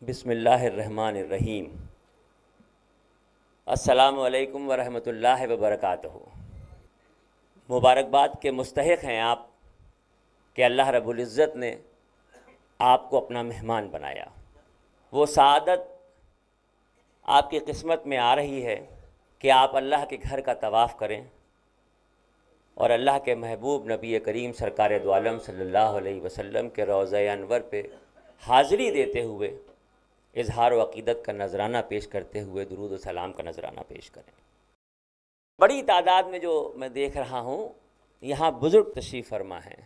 بسم اللہ الرحمن الرحیم۔ السلام علیکم ورحمۃ اللہ وبرکاتہ۔ مبارکباد کے مستحق ہیں آپ کہ اللہ رب العزت نے آپ کو اپنا مہمان بنایا۔ وہ سعادت آپ کی قسمت میں آ رہی ہے کہ آپ اللہ کے گھر کا طواف کریں اور اللہ کے محبوب نبی کریم سرکار دو عالم صلی اللہ علیہ وسلم کے روضہ انور پہ حاضری دیتے ہوئے اظہار و عقیدت کا نذرانہ پیش کرتے ہوئے درود و سلام کا نذرانہ پیش کریں۔ بڑی تعداد میں جو میں دیکھ رہا ہوں یہاں بزرگ تشریف فرما ہیں،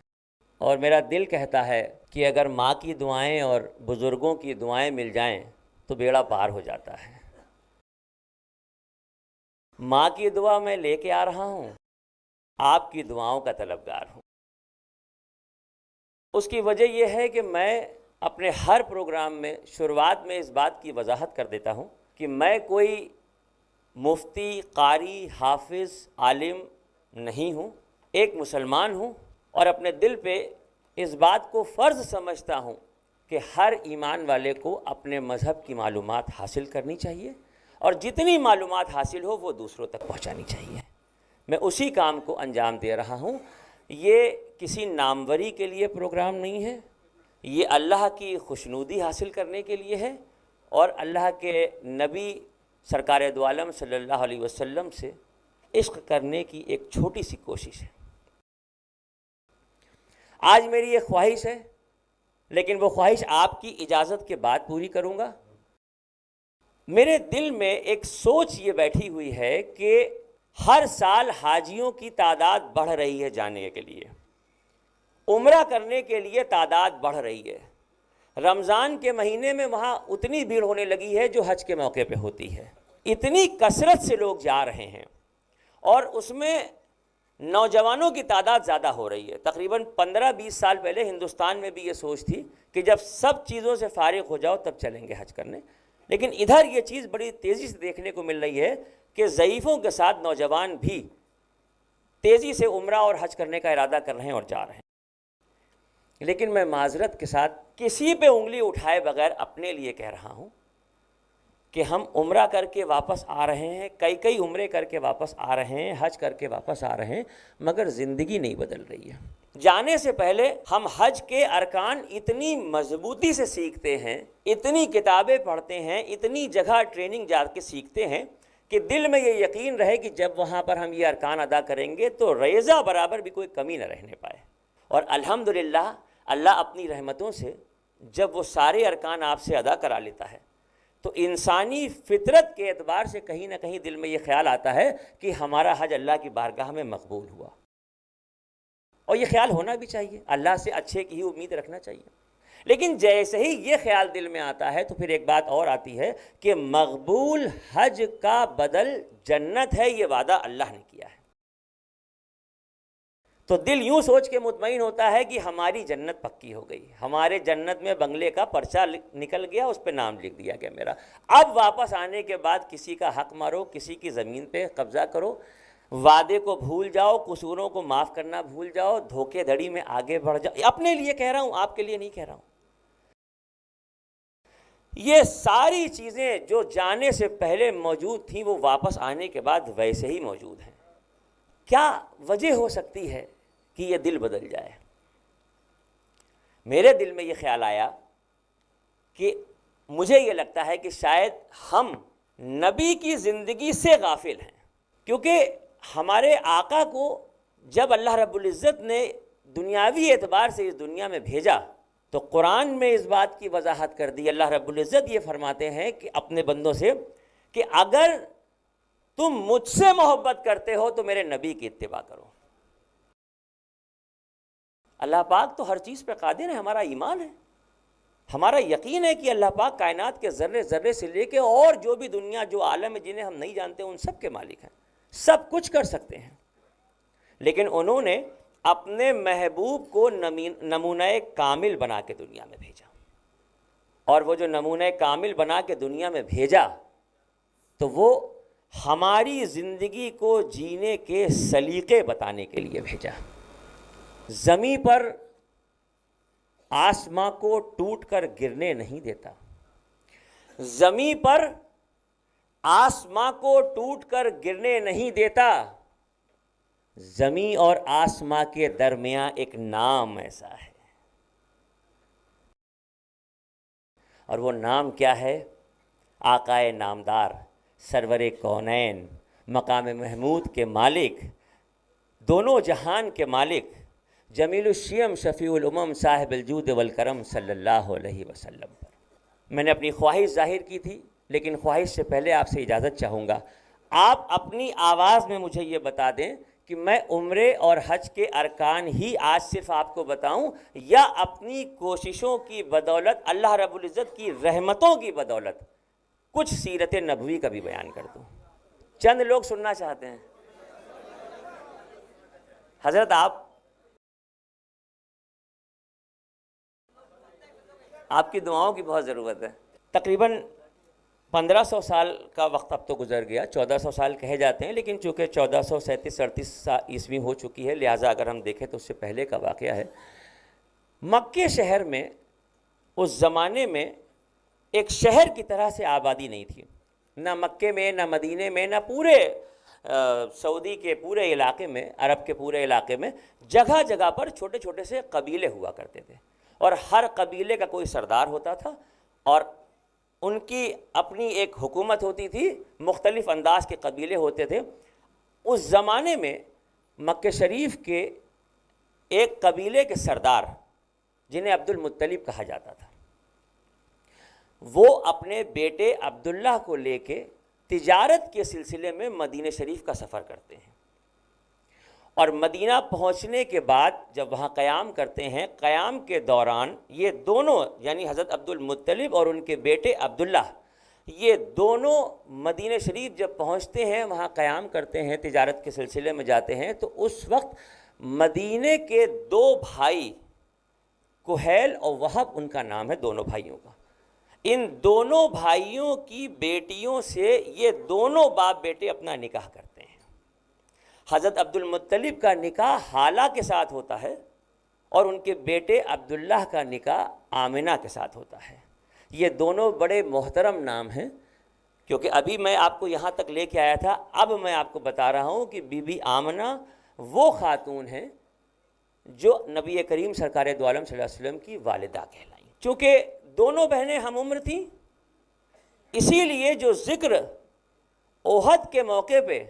اور میرا دل کہتا ہے کہ اگر ماں کی دعائیں اور بزرگوں کی دعائیں مل جائیں تو بیڑا پار ہو جاتا ہے۔ ماں کی دعا میں لے کے آ رہا ہوں، آپ کی دعاؤں کا طلبگار ہوں۔ اس کی وجہ یہ ہے کہ میں اپنے ہر پروگرام میں شروعات میں اس بات کی وضاحت کر دیتا ہوں کہ میں کوئی مفتی، قاری، حافظ، عالم نہیں ہوں، ایک مسلمان ہوں، اور اپنے دل پہ اس بات کو فرض سمجھتا ہوں کہ ہر ایمان والے کو اپنے مذہب کی معلومات حاصل کرنی چاہیے، اور جتنی معلومات حاصل ہو وہ دوسروں تک پہنچانی چاہیے۔ میں اسی کام کو انجام دے رہا ہوں۔ یہ کسی ناموری کے لیے پروگرام نہیں ہے، یہ اللہ کی خوشنودی حاصل کرنے کے لیے ہے، اور اللہ کے نبی سرکار دو عالم صلی اللہ علیہ وسلم سے عشق کرنے کی ایک چھوٹی سی کوشش ہے۔ آج میری یہ خواہش ہے، لیکن وہ خواہش آپ کی اجازت کے بعد پوری کروں گا۔ میرے دل میں ایک سوچ یہ بیٹھی ہوئی ہے کہ ہر سال حاجیوں کی تعداد بڑھ رہی ہے جانے کے لیے، عمرہ کرنے کے لیے تعداد بڑھ رہی ہے۔ رمضان کے مہینے میں وہاں اتنی بھیڑ ہونے لگی ہے جو حج کے موقع پہ ہوتی ہے، اتنی کثرت سے لوگ جا رہے ہیں، اور اس میں نوجوانوں کی تعداد زیادہ ہو رہی ہے۔ تقریباً 15-20 سال پہلے ہندوستان میں بھی یہ سوچ تھی کہ جب سب چیزوں سے فارغ ہو جاؤ تب چلیں گے حج کرنے، لیکن ادھر یہ چیز بڑی تیزی سے دیکھنے کو مل رہی ہے کہ ضعیفوں کے ساتھ نوجوان بھی تیزی سے عمرہ اور حج کرنے کا ارادہ کر رہے ہیں اور جا رہے ہیں۔ لیکن میں معذرت کے ساتھ کسی پہ انگلی اٹھائے بغیر اپنے لیے کہہ رہا ہوں کہ ہم عمرہ کر کے واپس آ رہے ہیں، کئی عمرے کر کے واپس آ رہے ہیں، حج کر کے واپس آ رہے ہیں، مگر زندگی نہیں بدل رہی ہے۔ جانے سے پہلے ہم حج کے ارکان اتنی مضبوطی سے سیکھتے ہیں، اتنی کتابیں پڑھتے ہیں، اتنی جگہ ٹریننگ جا کے سیکھتے ہیں کہ دل میں یہ یقین رہے کہ جب وہاں پر ہم یہ ارکان ادا کریں گے تو ریزہ برابر بھی کوئی کمی نہ رہنے پائے۔ اور الحمدللہ اللہ اپنی رحمتوں سے جب وہ سارے ارکان آپ سے ادا کرا لیتا ہے تو انسانی فطرت کے اعتبار سے کہیں نہ کہیں دل میں یہ خیال آتا ہے کہ ہمارا حج اللہ کی بارگاہ میں مقبول ہوا، اور یہ خیال ہونا بھی چاہیے، اللہ سے اچھے کی ہی امید رکھنا چاہیے۔ لیکن جیسے ہی یہ خیال دل میں آتا ہے تو پھر ایک بات اور آتی ہے کہ مقبول حج کا بدل جنت ہے، یہ وعدہ اللہ نے کیا ہے۔ تو دل یوں سوچ کے مطمئن ہوتا ہے کہ ہماری جنت پکی ہو گئی، ہمارے جنت میں بنگلے کا پرچہ نکل گیا، اس پہ نام لکھ دیا گیا میرا۔ اب واپس آنے کے بعد کسی کا حق مارو، کسی کی زمین پہ قبضہ کرو، وعدے کو بھول جاؤ، قصوروں کو معاف کرنا بھول جاؤ، دھوکے دھڑی میں آگے بڑھ جاؤ۔ اپنے لیے کہہ رہا ہوں، آپ کے لیے نہیں کہہ رہا ہوں۔ یہ ساری چیزیں جو جانے سے پہلے موجود تھیں وہ واپس آنے کے بعد ویسے ہی موجود ہیں۔ کیا وجہ ہو سکتی ہے کہ یہ دل بدل جائے؟ میرے دل میں یہ خیال آیا کہ مجھے یہ لگتا ہے کہ شاید ہم نبی کی زندگی سے غافل ہیں، کیونکہ ہمارے آقا کو جب اللہ رب العزت نے دنیاوی اعتبار سے اس دنیا میں بھیجا تو قرآن میں اس بات کی وضاحت کر دی۔ اللہ رب العزت یہ فرماتے ہیں کہ اپنے بندوں سے کہ اگر تم مجھ سے محبت کرتے ہو تو میرے نبی کی اتباع کرو۔ اللہ پاک تو ہر چیز پہ قادر ہے، ہمارا ایمان ہے، ہمارا یقین ہے کہ اللہ پاک کائنات کے ذرے ذرے سے لے کے اور جو بھی دنیا، جو عالم ہے جنہیں ہم نہیں جانتے، ان سب کے مالک ہیں، سب کچھ کر سکتے ہیں۔ لیکن انہوں نے اپنے محبوب کو نمونہ کامل بنا کے دنیا میں بھیجا، اور وہ جو نمونہ کامل بنا کے دنیا میں بھیجا تو وہ ہماری زندگی کو جینے کے سلیقے بتانے کے لیے بھیجا۔ زمیں پر آسماں کو ٹوٹ کر گرنے نہیں دیتا، زمین پر آسماں کو ٹوٹ کر گرنے نہیں دیتا، زمین اور آسماں کے درمیان ایک نام ایسا ہے، اور وہ نام کیا ہے؟ آقائے نامدار، سرور کونین، مقام محمود کے مالک، دونوں جہان کے مالک، جمیل الشیم شفیع الامم صاحب الجود والکرم صلی اللہ علیہ وسلم پر میں نے اپنی خواہش ظاہر کی تھی، لیکن خواہش سے پہلے آپ سے اجازت چاہوں گا، آپ اپنی آواز میں مجھے یہ بتا دیں کہ میں عمرے اور حج کے ارکان ہی آج صرف آپ کو بتاؤں، یا اپنی کوششوں کی بدولت، اللہ رب العزت کی رحمتوں کی بدولت کچھ سیرت نبوی کا بھی بیان کر دوں؟ چند لوگ سننا چاہتے ہیں۔ حضرت آپ کی دعاؤں کی بہت ضرورت ہے۔ تقریباً 1500 سال کا وقت اب تو گزر گیا، 1400 سال کہے جاتے ہیں، لیکن چونکہ 1437-38 عیسوی ہو چکی ہے، لہٰذا اگر ہم دیکھیں تو اس سے پہلے کا واقعہ ہے۔ مکے شہر میں اس زمانے میں ایک شہر کی طرح سے آبادی نہیں تھی، نہ مکے میں، نہ مدینے میں، نہ پورے سعودی کے پورے علاقے میں، عرب کے پورے علاقے میں، جگہ جگہ پر چھوٹے چھوٹے سے قبیلے ہوا کرتے تھے، اور ہر قبیلے کا کوئی سردار ہوتا تھا، اور ان کی اپنی ایک حکومت ہوتی تھی، مختلف انداز کے قبیلے ہوتے تھے۔ اس زمانے میں مکہ شریف کے ایک قبیلے کے سردار، جنہیں عبد المطلب کہا جاتا تھا، وہ اپنے بیٹے عبداللہ کو لے کے تجارت کے سلسلے میں مدینہ شریف کا سفر کرتے ہیں، اور مدینہ پہنچنے کے بعد جب وہاں قیام کرتے ہیں، قیام کے دوران یہ دونوں یعنی حضرت عبد المطلب اور ان کے بیٹے عبداللہ، یہ دونوں مدینہ شریف جب پہنچتے ہیں، وہاں قیام کرتے ہیں، تجارت کے سلسلے میں جاتے ہیں، تو اس وقت مدینہ کے دو بھائی کہیل اور وہب ان کا نام ہے، دونوں بھائیوں کا، ان دونوں بھائیوں کی بیٹیوں سے یہ دونوں باپ بیٹے اپنا نکاح کرتے ہیں۔ حضرت عبد المطلب کا نکاح حالہ کے ساتھ ہوتا ہے، اور ان کے بیٹے عبداللہ کا نکاح آمنہ کے ساتھ ہوتا ہے۔ یہ دونوں بڑے محترم نام ہیں، کیونکہ ابھی میں آپ کو یہاں تک لے کے آیا تھا، اب میں آپ کو بتا رہا ہوں کہ بی بی آمنہ وہ خاتون ہیں جو نبی کریم سرکار دو عالم صلی اللہ علیہ وسلم کی والدہ کہلائیں۔ چونکہ دونوں بہنیں ہم عمر تھیں، اسی لیے جو ذکر احد کے موقع پہ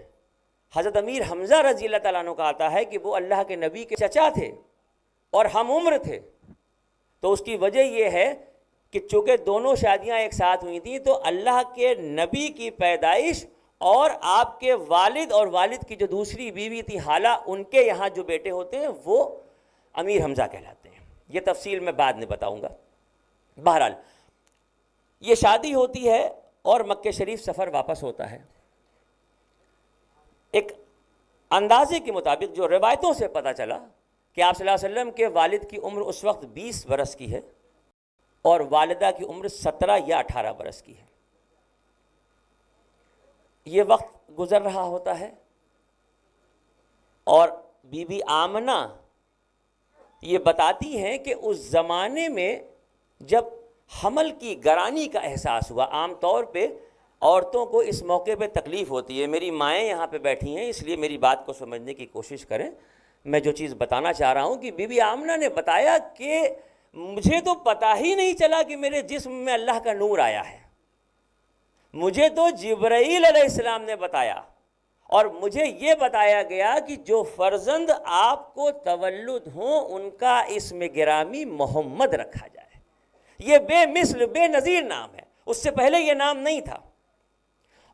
حضرت امیر حمزہ رضی اللہ تعالیٰ عنہ کا آتا ہے کہ وہ اللہ کے نبی کے چچا تھے اور ہم عمر تھے، تو اس کی وجہ یہ ہے کہ چونکہ دونوں شادیاں ایک ساتھ ہوئی تھیں، تو اللہ کے نبی کی پیدائش اور آپ کے والد اور والد کی جو دوسری بیوی تھی حالہ، ان کے یہاں جو بیٹے ہوتے ہیں وہ امیر حمزہ کہلاتے ہیں۔ یہ تفصیل میں بعد میں بتاؤں گا۔ بہرحال یہ شادی ہوتی ہے اور مکہ شریف سفر واپس ہوتا ہے۔ ایک اندازے کے مطابق جو روایتوں سے پتہ چلا کہ آپ صلی اللہ علیہ وسلم کے والد کی عمر اس وقت 20 برس کی ہے اور والدہ کی عمر 17 یا 18 برس کی ہے۔ یہ وقت گزر رہا ہوتا ہے اور بی بی آمنہ یہ بتاتی ہیں کہ اس زمانے میں جب حمل کی گرانی کا احساس ہوا، عام طور پہ عورتوں کو اس موقع پہ تکلیف ہوتی ہے، میری مائیں یہاں پہ بیٹھی ہیں اس لیے میری بات کو سمجھنے کی کوشش کریں، میں جو چیز بتانا چاہ رہا ہوں کہ بی بی آمنہ نے بتایا کہ مجھے تو پتہ ہی نہیں چلا کہ میرے جسم میں اللہ کا نور آیا ہے، مجھے تو جبرائیل علیہ السلام نے بتایا، اور مجھے یہ بتایا گیا کہ جو فرزند آپ کو تولد ہوں ان کا اسم گرامی محمد رکھا جائے۔ یہ بے مثل بے نظیر نام ہے، اس سے پہلے یہ نام نہیں تھا،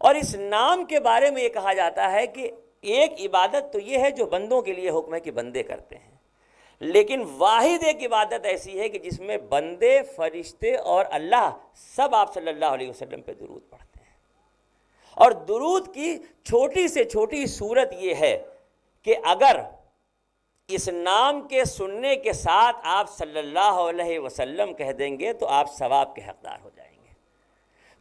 اور اس نام کے بارے میں یہ کہا جاتا ہے کہ ایک عبادت تو یہ ہے جو بندوں کے لیے حکم ہے کہ بندے کرتے ہیں، لیکن واحد ایک عبادت ایسی ہے کہ جس میں بندے، فرشتے اور اللہ سب آپ صلی اللہ علیہ وسلم پہ درود پڑھتے ہیں، اور درود کی چھوٹی سے چھوٹی صورت یہ ہے کہ اگر اس نام کے سننے کے ساتھ آپ صلی اللہ علیہ وسلم کہہ دیں گے تو آپ ثواب کے حقدار ہو جائیں گے۔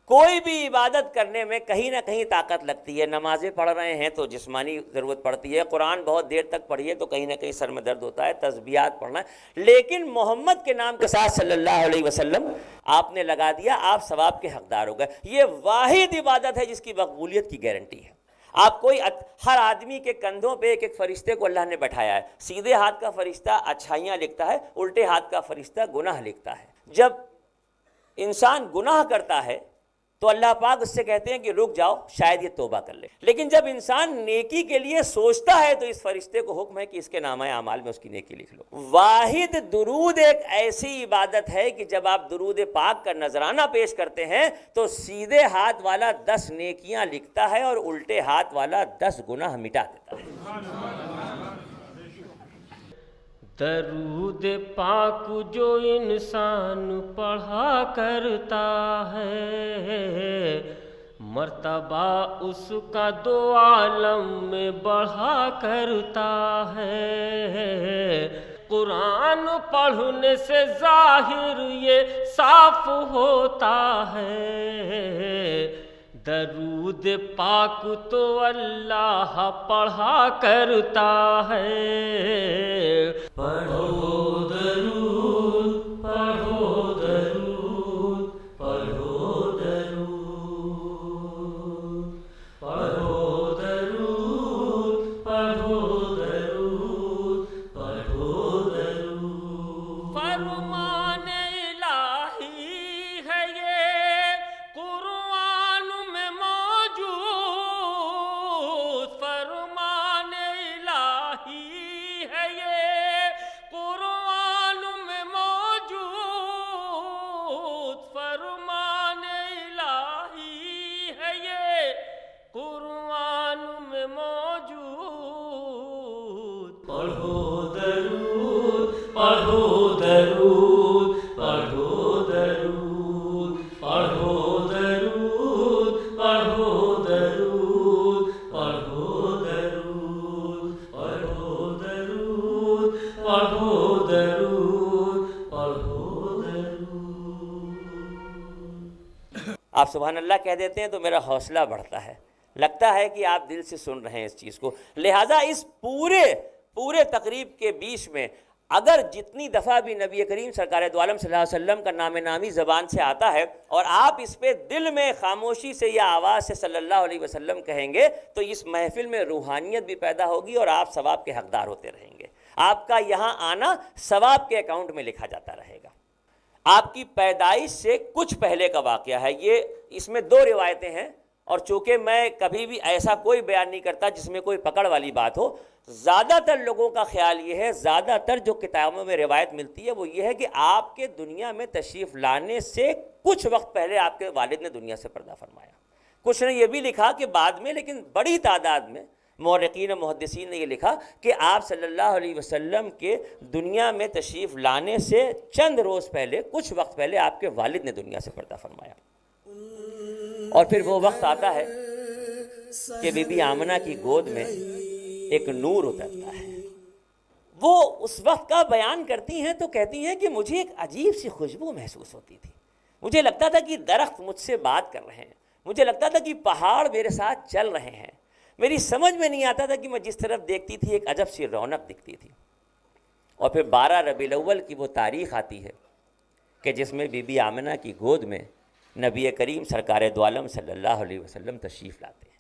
کوئی بھی عبادت کرنے میں کہیں نہ کہیں طاقت لگتی ہے. نمازیں پڑھ رہے ہیں تو جسمانی ضرورت پڑتی ہے, قرآن بہت دیر تک پڑھیے تو کہیں نہ کہیں سر میں درد ہوتا ہے, تسبیحات پڑھنا ہے. لیکن محمد کے نام کے ساتھ صلی اللہ علیہ وسلم آپ نے لگا دیا, آپ ثواب کے حقدار ہو گئے. یہ واحد عبادت ہے جس کی مقبولیت کی گارنٹی ہے. آپ کوئی ہر آدمی کے کندھوں پہ ایک ایک فرشتے کو اللہ نے بٹھایا ہے. سیدھے ہاتھ کا فرشتہ اچھائیاں لکھتا ہے, الٹے ہاتھ کا فرشتہ گناہ لکھتا ہے. جب انسان گناہ کرتا ہے تو اللہ پاک اس سے کہتے ہیں کہ رک جاؤ, شاید یہ توبہ کر لے. لیکن جب انسان نیکی کے لیے سوچتا ہے تو اس فرشتے کو حکم ہے کہ اس کے نامہ اعمال میں اس کی نیکی لکھ لو. واحد درود ایک ایسی عبادت ہے کہ جب آپ درود پاک کا نذرانہ پیش کرتے ہیں تو سیدھے ہاتھ والا 10 نیکیاں لکھتا ہے اور الٹے ہاتھ والا 10 گناہ مٹا دیتا ہے. درود پاک جو انسان پڑھا کرتا ہے, مرتبہ اس کا 2 عالم میں بڑھا کرتا ہے. قرآن پڑھنے سے ظاہر یہ صاف ہوتا ہے, درود پاک تو اللہ پڑھا کرتا ہے. پڑھو درود, پڑھو درود, پڑھو درود, پڑھو درود, پڑھو درود, پڑھو درود. فرمان الہی ہے یہ قرآن میں موجود, فرمان الہی ہے یہ قرآن میں موجود, فرمان الہی ہے یہ قرآن میں موجود. پڑھو درود, پڑھو درود, پڑھو درود, پڑھو درود, پڑھو درود, پڑھو درود, پڑھو درود, پڑھو درود, پڑھو درود. آپ سبحان اللہ کہہ دیتے ہیں تو میرا حوصلہ بڑھتا ہے, لگتا ہے کہ آپ دل سے سن رہے ہیں اس چیز کو. لہٰذا اس پورے تقریب کے بیچ میں اگر جتنی دفعہ بھی نبی کریم سرکار دو عالم صلی اللہ علیہ وسلم کا نام نامی زبان سے آتا ہے اور آپ اس پہ دل میں خاموشی سے یا آواز سے صلی اللہ علیہ وسلم کہیں گے تو اس محفل میں روحانیت بھی پیدا ہوگی اور آپ ثواب کے حقدار ہوتے رہیں گے. آپ کا یہاں آنا ثواب کے اکاؤنٹ میں لکھا جاتا رہے گا. آپ کی پیدائش سے کچھ پہلے کا واقعہ ہے. یہ اس میں 2 روایتیں ہیں اور چونکہ میں کبھی بھی ایسا کوئی بیان نہیں کرتا جس میں کوئی پکڑ والی بات ہو, زیادہ تر لوگوں کا خیال یہ ہے, زیادہ تر جو کتابوں میں روایت ملتی ہے وہ یہ ہے کہ آپ کے دنیا میں تشریف لانے سے کچھ وقت پہلے آپ کے والد نے دنیا سے پردہ فرمایا. کچھ نے یہ بھی لکھا کہ بعد میں, لیکن بڑی تعداد میں مورخین و محدثین نے یہ لکھا کہ آپ صلی اللہ علیہ وسلم کے دنیا میں تشریف لانے سے چند روز پہلے, کچھ وقت پہلے آپ کے والد نے دنیا سے پردہ فرمایا. اور پھر وہ وقت آتا ہے کہ بی بی آمنہ کی گود میں ایک نور اترتا ہے. وہ اس وقت کا بیان کرتی ہیں تو کہتی ہیں کہ مجھے ایک عجیب سی خوشبو محسوس ہوتی تھی. مجھے لگتا تھا کہ درخت مجھ سے بات کر رہے ہیں, مجھے لگتا تھا کہ پہاڑ میرے ساتھ چل رہے ہیں. میری سمجھ میں نہیں آتا تھا کہ میں جس طرف دیکھتی تھی ایک عجب سی رونق دکھتی تھی. اور پھر 12 ربیع الاول کی وہ تاریخ آتی ہے کہ جس میں بی بی آمنہ کی گود میں نبی کریم سرکار دو عالم صلی اللہ علیہ وسلم تشریف لاتے ہیں.